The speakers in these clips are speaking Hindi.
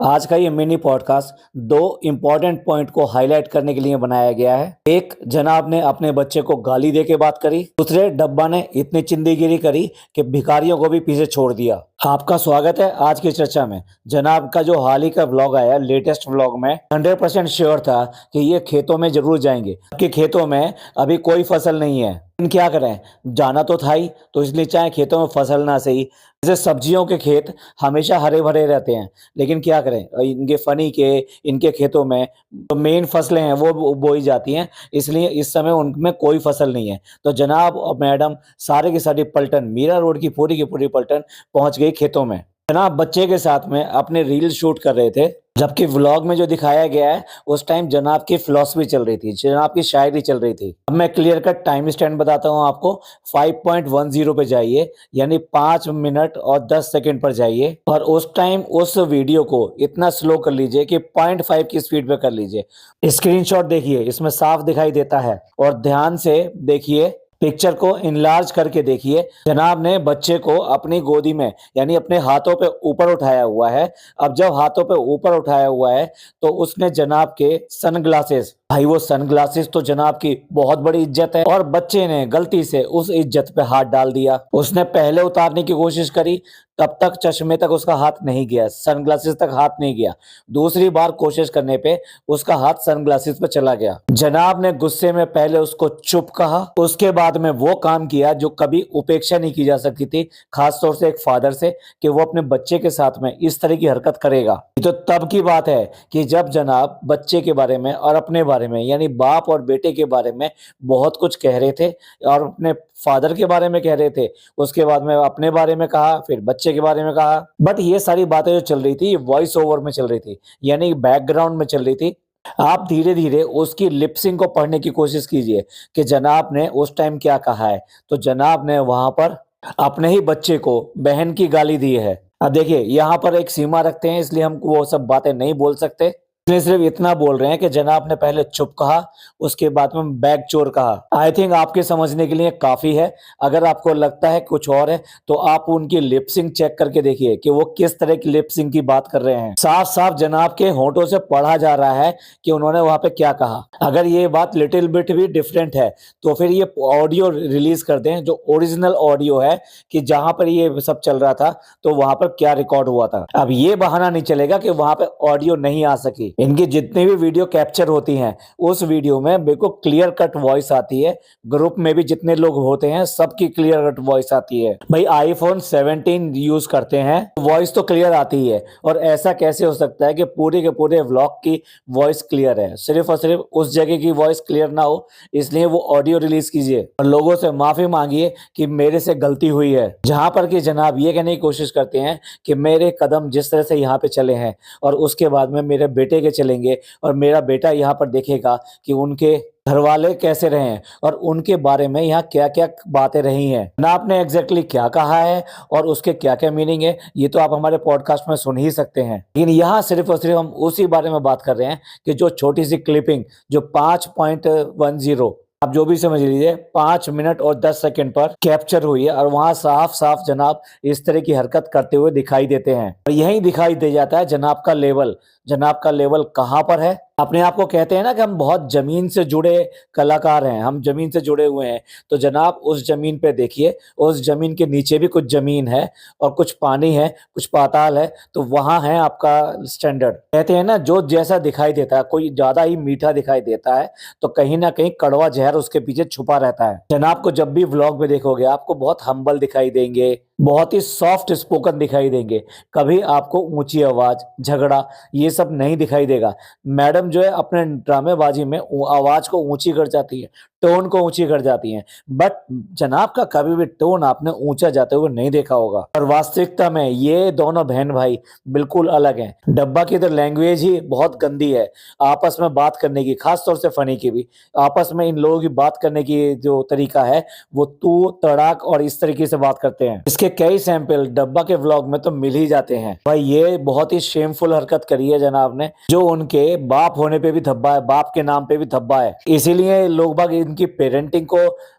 आज का ये मिनी पॉडकास्ट दो इम्पोर्टेंट पॉइंट को हाईलाइट करने के लिए बनाया गया है। एक, जनाब ने अपने बच्चे को गाली दे के बात करी। दूसरे, डब्बा ने इतनी चिंदीगिरी करी कि भिखारियों को भी पीछे छोड़ दिया। आपका स्वागत है आज की चर्चा में। जनाब का जो हाल ही का व्लॉग आया, लेटेस्ट व्लॉग में 100% श्योर था कि ये खेतों में जरूर जाएंगे, कि खेतों में अभी कोई फसल नहीं है। लेकिन क्या करें, जाना तो था ही, तो इसलिए चाहे खेतों में फसल ना सही, जैसे सब्जियों के खेत हमेशा हरे भरे रहते हैं, लेकिन क्या करें, इनके फनी के इनके खेतों में जो मेन फसलें हैं वो बोई जाती हैं, इसलिए इस समय उनमें कोई फसल नहीं है। तो जनाब और मैडम सारे की सारी पलटन, मीरा रोड की पूरी पलटन पहुंच गई खेतों में। जनाब बच्चे के साथ में अपने रील शूट कर रहे थे, जबकि व्लॉग में जो दिखाया गया है उस टाइम जनाब की फिलॉसफी चल रही थी, जनाब की शायरी चल रही थी। अब मैं क्लियर कट टाइम स्टैंड बताता हूँ आपको। 5.10 पे जाइए, यानी 5 मिनट और 10 सेकंड पर जाइए, और उस टाइम उस वीडियो को इतना स्लो कर लीजिए कि 0.5 की स्पीड पे कर लीजिए। स्क्रीनशॉट देखिए, इसमें साफ दिखाई देता है, और ध्यान से देखिए, पिक्चर को इनलार्ज करके देखिए। जनाब ने बच्चे को अपनी गोदी में, यानी अपने हाथों पे ऊपर उठाया हुआ है। अब जब हाथों पे ऊपर उठाया हुआ है तो उसने जनाब के सनग्लासेस, भाई वो सनग्लासेस तो जनाब की बहुत बड़ी इज्जत है, और बच्चे ने गलती से उस इज्जत पे हाथ डाल दिया। उसने पहले उतारने की कोशिश करी, तब तक चश्मे तक उसका हाथ नहीं गया, सनग्लासेस तक हाथ नहीं गया। दूसरी बार कोशिश करने पे उसका हाथ सनग्लासेस पे चला गया। जनाब ने गुस्से में पहले उसको चुप कहा, उसके बाद में वो काम किया जो कभी उपेक्षा नहीं की जा सकती थी, खासतौर से एक फादर से, कि वो अपने बच्चे के साथ में इस तरह की हरकत करेगा। तो तब की बात है कि जब जनाब बच्चे के बारे में और अपने बारे में, यानी बाप और बेटे के बारे में बहुत कुछ कह रहे थे, और अपने फादर के बारे में कह रहे थे, उसके बाद में अपने बारे में कहा, फिर बच्चे के बारे में कहा। बट ये सारी बातें जो चल रही थी, वॉइस ओवर में चल रही थी, यानी बैकग्राउंड में चल रही थी। आप धीरे धीरे उसकी लिपसिंग को पढ़ने की कोशिश कीजिए कि जनाब ने उस टाइम क्या कहा है। तो जनाब ने वहां पर अपने ही बच्चे को बहन की गाली दी है। अब देखिए, यहाँ पर एक सीमा रखते हैं, इसलिए हम वो सब बातें नहीं बोल सकते, इसलिए सिर्फ इतना बोल रहे हैं कि जनाब ने पहले चुप कहा, उसके बाद में बैक चोर कहा। आई थिंक आपके समझने के लिए काफी है। अगर आपको लगता है कुछ और है तो आप उनकी लिपसिंग चेक करके देखिए कि वो किस तरह की लिपसिंग की बात कर रहे हैं। साफ साफ जनाब के होंठों से पढ़ा जा रहा है कि उन्होंने वहां पे क्या कहा। अगर ये बात लिटिल बिट भी डिफरेंट है तो फिर ये ऑडियो रिलीज कर दें, जो ओरिजिनल ऑडियो है, कि जहां पर ये सब चल रहा था तो वहां पर क्या रिकॉर्ड हुआ था। अब ये बहाना नहीं चलेगा कि वहां पे ऑडियो नहीं आ सकी। इनकी जितनी भी वीडियो कैप्चर होती हैं, उस वीडियो में बिल्कुल क्लियर कट वॉइस आती है। ग्रुप में भी जितने लोग होते हैं सबकी क्लियर कट वॉइस आती है। भाई आईफोन 17 यूज करते हैं, वॉइस तो क्लियर आती है, और ऐसा कैसे हो सकता है कि पूरे के पूरे व्लॉग की वॉइस क्लियर है, सिर्फ और सिर्फ उस जगह की वॉइस क्लियर ना हो, इसलिए वो ऑडियो रिलीज कीजिए और लोगों से माफी मांगिए कि मेरे से गलती हुई है। जहां पर कि जनाब ये कहने की कोशिश करते हैं कि मेरे कदम जिस तरह से यहाँ पे चले हैं, और उसके बाद में मेरे बेटे के चलेंगे, और मेरा बेटा यहाँ पर देखेगा कि उनके घर वाले कैसे रहे हैं, और उनके बारे में यहाँ क्या क्या बातें रही हैं, ना आपने एग्जैक्टली क्या कहा है और उसके क्या क्या मीनिंग है, ये तो आप हमारे पॉडकास्ट में सुन ही सकते हैं। लेकिन यहाँ सिर्फ और सिर्फ हम उसी बारे में बात कर रहे हैं कि जो छोटी सी क्लिपिंग, जो 5.10, आप जो भी समझ लीजिए, 5 मिनट और 10 सेकंड पर कैप्चर हुई है, और वहां साफ साफ जनाब इस तरह की हरकत करते हुए दिखाई देते हैं। और यही दिखाई दे जाता है जनाब का लेवल, जनाब का लेवल कहाँ पर है। अपने आप को कहते हैं ना कि हम बहुत जमीन से जुड़े कलाकार हैं, हम जमीन से जुड़े हुए हैं, तो जनाब उस जमीन पे देखिए, उस जमीन के नीचे भी कुछ जमीन है, और कुछ पानी है, कुछ पाताल है, तो वहां है आपका स्टैंडर्ड। कहते हैं ना, जो जैसा दिखाई देता है, कोई ज्यादा ही मीठा दिखाई देता है तो कहीं ना कहीं कड़वा जहर उसके पीछे छुपा रहता है। जनाब को जब भी व्लॉग में देखोगे, आपको बहुत हम्बल दिखाई देंगे, बहुत ही सॉफ्ट स्पोकन दिखाई देंगे, कभी आपको ऊंची आवाज, झगड़ा, ये सब नहीं दिखाई देगा। मैडम जो है अपने ड्रामेबाजी में आवाज को ऊंची कर जाती है, टोन को ऊंची कर जाती हैं, बट जनाब का कभी भी टोन आपने ऊंचा जाते हुए नहीं देखा होगा। और वास्तविकता में ये दोनों बहन भाई बिल्कुल अलग हैं। डब्बा की तो लैंग्वेज ही बहुत गंदी है आपस में बात करने की, खासतौर से फनी की भी। आपस में इन लोगों की बात करने की जो तरीका है, वो तू तड़ाक और इस तरीके से बात करते हैं। इसके कई सैंपल डब्बा के व्लॉग में तो मिल ही जाते हैं। भाई ये बहुत ही शेमफुल हरकत करी है जनाब ने, जो उनके बाप होने पे भी धब्बा है, बाप के नाम पे भी धब्बा है, इसीलिए लोग बाग इनकी पेरेंटिंग को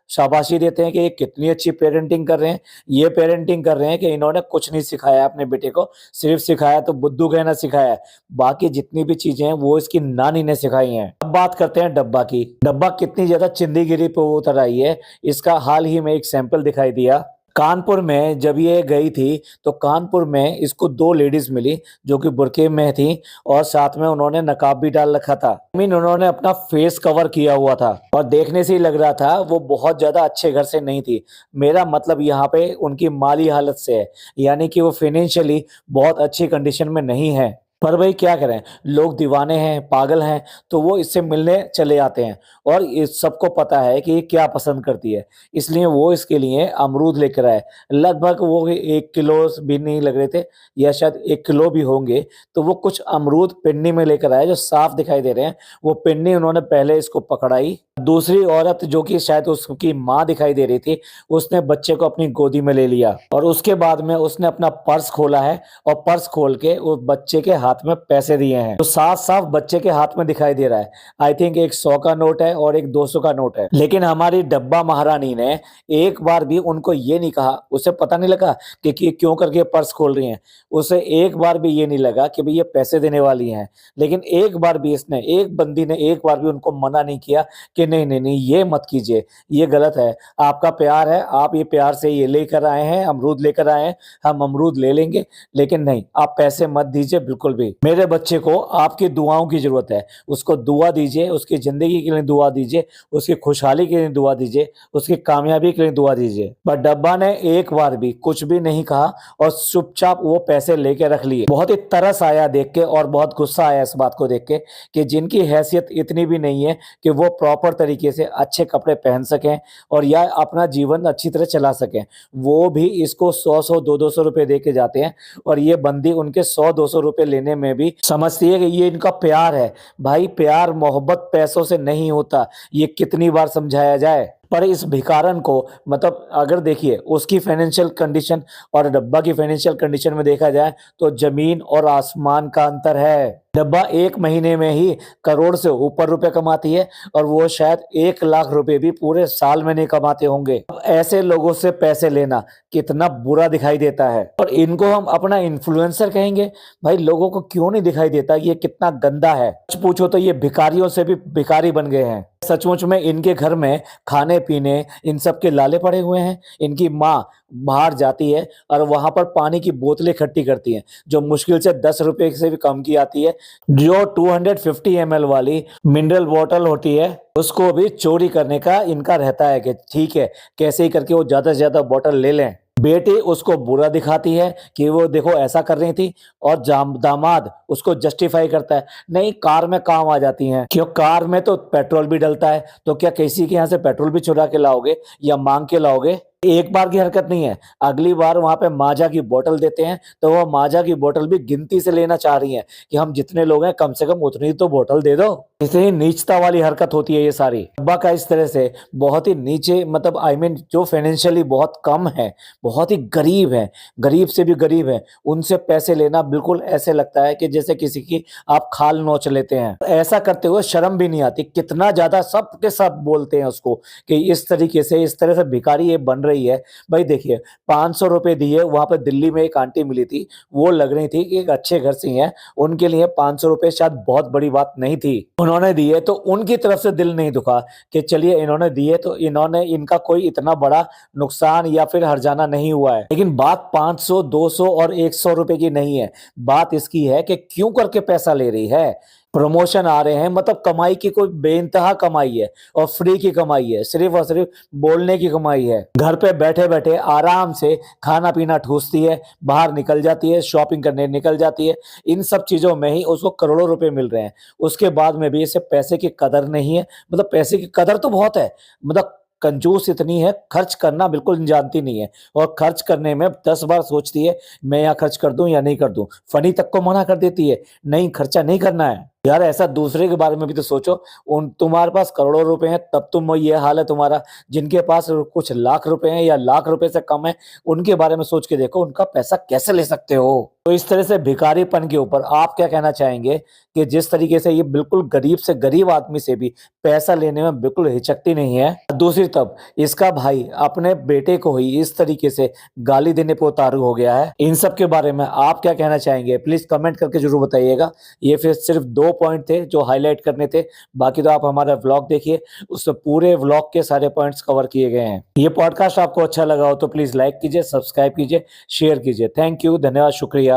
शाबाशी देते हैं कि ये कितनी अच्छी पेरेंटिंग कर रहे हैं। ये पेरेंटिंग कर रहे हैं कि इन्होंने कुछ नहीं सिखाया अपने बेटे को, सिर्फ सिखाया तो बुद्धू कहना सिखाया है। बाकी जितनी भी चीजें हैं वो इसकी नानी ने सिखाई हैं। अब बात करते हैं डब्बा की। डब्बा कितनी ज्यादा चिंदीगिरी पे उतर आई है, इसका हाल ही में एक सैंपल दिखाई दिया। कानपुर में जब ये गई थी तो कानपुर में इसको 2 लेडीज मिली जो कि बुर्के में थी और साथ में उन्होंने नकाब भी डाल रखा था। मीन उन्होंने अपना फेस कवर किया हुआ था और देखने से ही लग रहा था वो बहुत ज्यादा अच्छे घर से नहीं थी। मेरा मतलब यहाँ पे उनकी माली हालत से है, यानी कि वो फाइनेंशियली बहुत अच्छी कंडीशन में नहीं है। पर भाई क्या करें, लोग दीवाने हैं, पागल हैं, तो वो इससे मिलने चले जाते हैं और इस सबको पता है कि ये क्या पसंद करती है, इसलिए वो इसके लिए अमरूद लेकर आए। लगभग वो 1 किलो भी नहीं लग रहे थे या शायद 1 किलो भी होंगे। तो वो कुछ अमरूद पिन्नी में लेकर आए जो साफ दिखाई दे रहे हैं। वो पिन्नी उन्होंने पहले इसको पकड़ाई। दूसरी औरत जो कि शायद उसकी माँ दिखाई दे रही थी, उसने बच्चे को अपनी गोदी में ले लिया और उसके बाद में उसने अपना पर्स खोला है और पर्स खोल के उस बच्चे के हाथ में पैसे दिए हैं। तो साफ साफ बच्चे के हाथ में दिखाई दे रहा है। आई थिंक एक 100 का नोट है और एक 200 का नोट है। लेकिन हमारी डब्बा महारानी ने एक बार भी उनको ये नहीं कहा, उसे पता नहीं लगा कि क्यों करके पर्स खोल रही हैं। उसे एक बार भी ये नहीं लगा कि भाई ये पैसे देने वाली हैं। लेकिन एक बार भी एक बंदी ने एक बार भी उनको मना नहीं किया कि नहीं नहीं नहीं ये मत कीजिए, ये गलत है। आपका प्यार है, आप ये प्यार से ये लेकर आए हैं, अमरूद लेकर आए हैं, हम अमरूद ले लेंगे, लेकिन नहीं, आप पैसे मत दीजिए बिल्कुल भी। मेरे बच्चे को आपकी दुआओं की जरूरत है, उसको दुआ दीजिए, उसकी जिंदगी के लिए दुआ दीजिए, उसकी खुशहाली के लिए दुआ दीजिए, उसकी कामयाबी के लिए दुआ दीजिए। पर डब्बा ने एक बार भी कुछ भी नहीं कहा और चुपचाप वो पैसे लेके रख लिए। बहुत ही तरस आया देख के और बहुत गुस्सा आया इस बात को देख के कि जिनकी हैसियत इतनी भी नहीं है कि वो प्रॉपर तरीके से अच्छे कपड़े पहन सकें और या अपना जीवन अच्छी तरह चला सकें, वो भी इसको 100-100 200-200 रुपए दे के जाते हैं और ये बंदी उनके 100-200 रुपए लेने में भी समझती है कि ये इनका प्यार है। भाई प्यार मोहब्बत पैसों से नहीं होता, ये कितनी बार समझाया जाए। पर इस भिखारन को मतलब अगर देखिए उसकी फाइनेंशियल कंडीशन और डब्बा की फाइनेंशियल कंडीशन में देखा जाए तो जमीन और आसमान का अंतर है। डब्बा 1 महीने में ही करोड़ से ऊपर रुपए कमाती है और वो शायद 1 लाख रुपए भी पूरे साल में नहीं कमाते होंगे। अब ऐसे लोगों से पैसे लेना कितना बुरा दिखाई देता है और इनको हम अपना इन्फ्लुएंसर कहेंगे। भाई लोगों को क्यों नहीं दिखाई देता ये कितना गंदा है। सच पूछो तो ये भिखारियों से भी भिखारी बन गए हैं। सचमुच में इनके घर में खाने पीने इन सब के लाले पड़े हुए हैं। इनकी माँ बाहर जाती है और वहां पर पानी की बोतलें इकट्ठी करती हैं जो मुश्किल से 10 रुपए से भी कम की आती है। जो 250 ml वाली मिनरल बोतल होती है उसको भी चोरी करने का इनका रहता है कि ठीक है कैसे ही करके वो ज्यादा से ज्यादा बोतल ले लें। बेटी उसको बुरा दिखाती है कि वो देखो ऐसा कर रही थी और दामाद उसको जस्टिफाई करता है, नहीं कार में काम आ जाती हैं। क्यों, कार में तो पेट्रोल भी डलता है, तो क्या किसी के यहाँ से पेट्रोल भी चुरा के लाओगे या मांग के लाओगे? एक बार की हरकत नहीं है, अगली बार वहां पे माजा की बोतल देते हैं तो वो माजा की बोतल भी गिनती से लेना चाह रही है कि हम जितने लोग हैं कम से कम उतनी तो बोतल दे दो। इतनी नीचता वाली हरकत होती है ये सारी। डब्बा का इस तरह से बहुत ही नीचे मतलब आई मीन जो फाइनेंशियली बहुत कम है, बहुत ही गरीब है, गरीब से भी गरीब है, उनसे पैसे लेना बिल्कुल ऐसे लगता है कि जैसे किसी की आप खाल नोच लेते हैं। ऐसा करते हुए शर्म भी नहीं आती, कितना ज्यादा सब के सब बोलते हैं उसको कि इस तरीके से इस तरह से भिखारी ये बन रही है। भाई देखिए 500 रुपए दिए, वहां पर दिल्ली में एक आंटी मिली थी, वो लग रही थी कि एक अच्छे घर से हैं, उनके लिए 500 रुपए शायद बहुत बड़ी बात नहीं थी। उन्होंने दिए तो उनकी तरफ से दिल नहीं दुखा कि चलिए इन्होंने दिए तो इनका कोई इतना बड़ा नुकसान या फिर हर्जाना नहीं हुआ है। लेकिन बात 500 200 और 100 रुपए की नहीं है, बात इसकी है कि क्यों करके पैसा ले रही है। प्रमोशन आ रहे हैं, मतलब कमाई की कोई बेइंतहा कमाई है और फ्री की कमाई है, सिर्फ और सिर्फ बोलने की कमाई है। घर पे बैठे बैठे आराम से खाना पीना ठूसती है, बाहर निकल जाती है, शॉपिंग करने निकल जाती है, इन सब चीजों में ही उसको करोड़ों रुपए मिल रहे हैं। उसके बाद में भी इसे पैसे की कदर नहीं है। मतलब पैसे की कदर तो बहुत है, मतलब कंजूस इतनी है, खर्च करना बिल्कुल जानती नहीं है और खर्च करने में 10 बार सोचती है मैं यहाँ खर्च कर दूं या नहीं कर दूं। फनी तक को मना कर देती है, नहीं खर्चा नहीं करना है। यार ऐसा दूसरे के बारे में भी तो सोचो। उन तुम्हारे पास करोड़ों रुपए हैं तब तुम ये हाल है तुम्हारा। जिनके पास कुछ लाख रुपए हैं या लाख रुपए से कम है, उनके बारे में सोच के देखो उनका पैसा कैसे ले सकते हो। तो इस तरह से भिखारीपन के ऊपर आप क्या कहना चाहेंगे कि जिस तरीके से ये बिल्कुल गरीब से गरीब आदमी से भी पैसा लेने में बिल्कुल हिचकती नहीं है। दूसरी तरफ इसका भाई अपने बेटे को ही इस तरीके से गाली देने पे उतारू हो गया है। इन सब के बारे में आप क्या कहना चाहेंगे प्लीज कमेंट करके जरूर बताइएगा। ये फिर सिर्फ 2 पॉइंट थे जो हाइलाइट करने थे। बाकी तो आप हमारा व्लॉग देखिए, उसमें पूरे व्लॉग के सारे पॉइंट्स कवर किए गए हैं। ये पॉडकास्ट आपको अच्छा लगा हो तो प्लीज लाइक कीजिए, सब्सक्राइब कीजिए, शेयर कीजिए। थैंक यू, धन्यवाद, शुक्रिया।